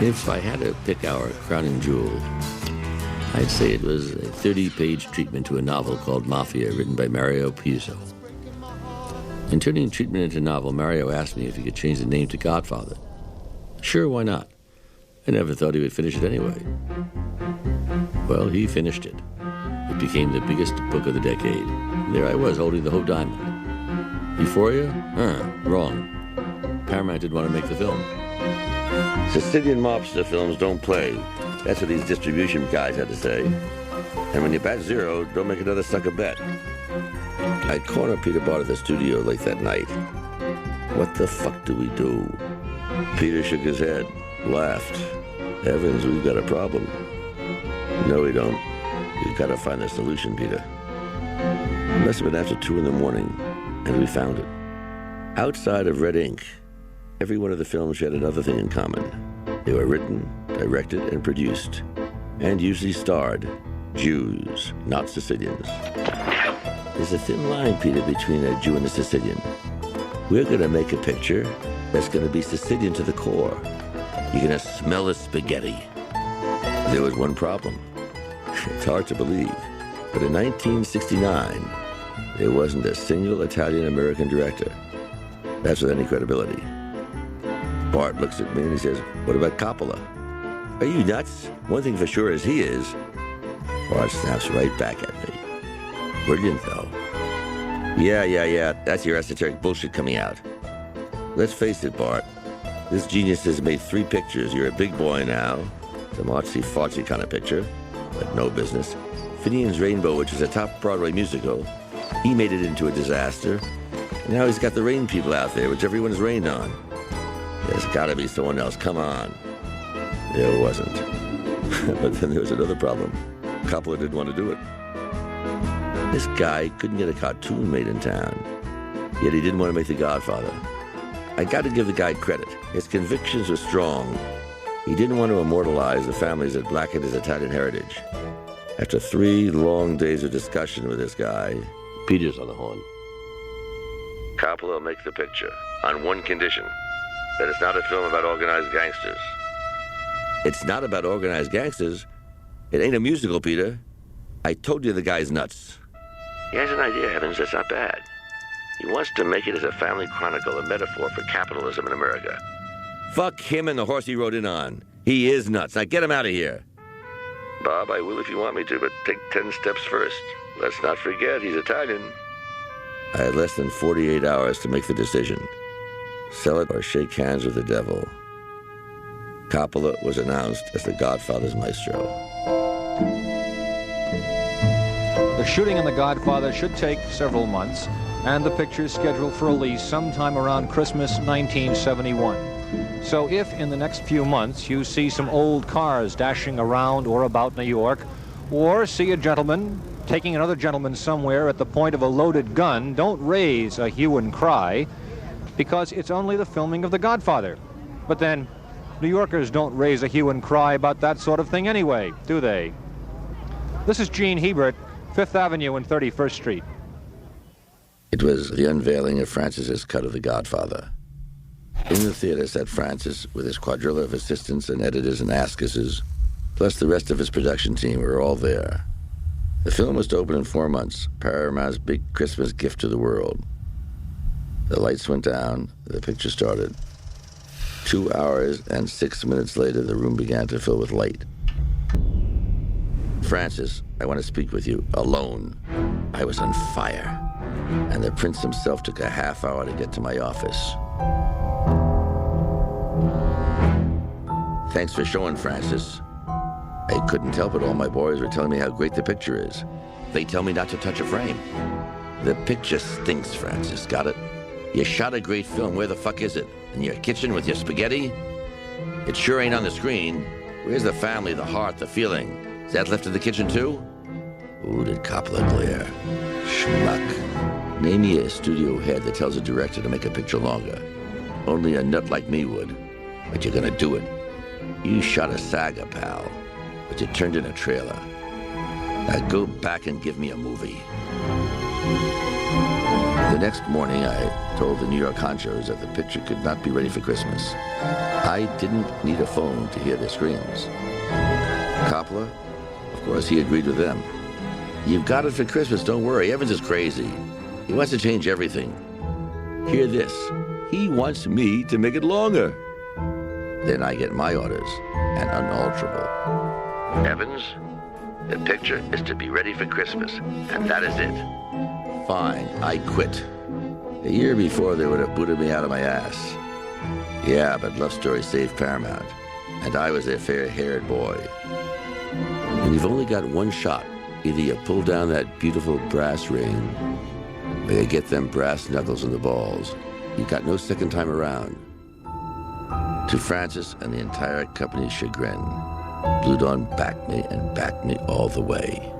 If I had to pick our crowning jewel, I'd say it was a 30-page treatment to a novel called Mafia, written by Mario Puzo. In turning treatment into novel, Mario asked me if he could change the name to Godfather. Sure, why not? I never thought he would finish it anyway. Well, he finished it. It became the biggest book of the decade. And there I was, holding the Hope Diamond. Euphoria? Wrong. Paramount didn't want to make the film. Sicilian mobster films don't play. That's what these distribution guys had to say. And when you bat zero, don't make another sucker bet. I'd corner Peter Bart at the studio late that night. What the fuck do we do? Peter shook his head, laughed. Heavens, we've got a problem. No, we don't. We've got to find a solution, Peter. It must have been after 2 a.m, and we found it. Outside of red ink, every one of the films had another thing in common. They were written, directed, and produced, and usually starred Jews, not Sicilians. There's a thin line, Peter, between a Jew and a Sicilian. We're going to make a picture that's going to be Sicilian to the core. You're going to smell the spaghetti. There was one problem. It's hard to believe, but in 1969, there wasn't a single Italian-American director. That's with any credibility. Bart looks at me and he says, "What about Coppola?" "Are you nuts? One thing for sure is he is." Bart snaps right back at me. Brilliant, though. Yeah. That's your esoteric bullshit coming out. Let's face it, Bart. This genius has made 3 pictures. You're a big boy now. Some artsy-fartsy kind of picture, but no business. Finian's Rainbow, which is a top Broadway musical. He made it into a disaster. And now he's got the Rain People out there, which everyone's rained on. There's got to be someone else. Come on. There wasn't. But then there was another problem. Coppola didn't want to do it. This guy couldn't get a cartoon made in town. Yet he didn't want to make The Godfather. I got to give the guy credit. His convictions were strong. He didn't want to immortalize the families that blackened his Italian heritage. After 3 long days of discussion with this guy, Peter's on the horn. Coppola will make the picture on one condition, that it's not a film about organized gangsters. It's not about organized gangsters. It ain't a musical, Peter. I told you the guy's nuts. He has an idea, Heavens, that's not bad. He wants to make it as a family chronicle, a metaphor for capitalism in America. Fuck him and the horse he rode in on. He is nuts. Now get him out of here. Bob, I will if you want me to, but take 10 steps first. Let's not forget, he's Italian. I had less than 48 hours to make the decision. Sell it or shake hands with the devil. Coppola was announced as the Godfather's maestro. The shooting in The Godfather should take several months, and the picture is scheduled for release sometime around Christmas 1971. So if in the next few months you see some old cars dashing around or about New York, or see a gentleman taking another gentleman somewhere at the point of a loaded gun, don't raise a hue and cry, because it's only the filming of The Godfather. But then, New Yorkers don't raise a hue and cry about that sort of thing anyway, do they? This is Gene Hebert, 5th Avenue and 31st Street. It was the unveiling of Francis's cut of The Godfather. In the theater sat Francis with his quadrilla of assistants and editors and ascuses, plus the rest of his production team were all there. The film was to open in 4 months, Paramount's big Christmas gift to the world. The lights went down, the picture started. 2 hours and 6 minutes later, the room began to fill with light. "Francis, I want to speak with you, alone." I was on fire, and the prince himself took a half hour to get to my office. "Thanks for showing, Francis." I couldn't help it. All my boys were telling me how great the picture is. They tell me not to touch a frame. "The picture stinks, Francis. Got it? You shot a great film. Where the fuck is it? In your kitchen with your spaghetti? It sure ain't on the screen. Where's the family, the heart, the feeling? Is that left in the kitchen too?" Ooh, did Coppola glare. Schmuck. Name me a studio head that tells a director to make a picture longer. Only a nut like me would. But you're gonna do it. You shot a saga, pal, but you turned in a trailer. Now go back and give me a movie. The next morning, I told the New York honchos that the picture could not be ready for Christmas. I didn't need a phone to hear their screams. Coppola, of course, he agreed with them. You've got it for Christmas, don't worry. Evans is crazy. He wants to change everything. Hear this. He wants me to make it longer. Then I get my orders, and unalterable. Evans, the picture is to be ready for Christmas, and that is it. Fine, I quit. A year before, they would have booted me out of my ass. Yeah, but Love Story saved Paramount, and I was their fair-haired boy. And you've only got one shot. Either you pull down that beautiful brass ring, or you get them brass knuckles in the balls. You got no second time around. To Francis and the entire company's chagrin, Blue Dawn backed me and backed me all the way.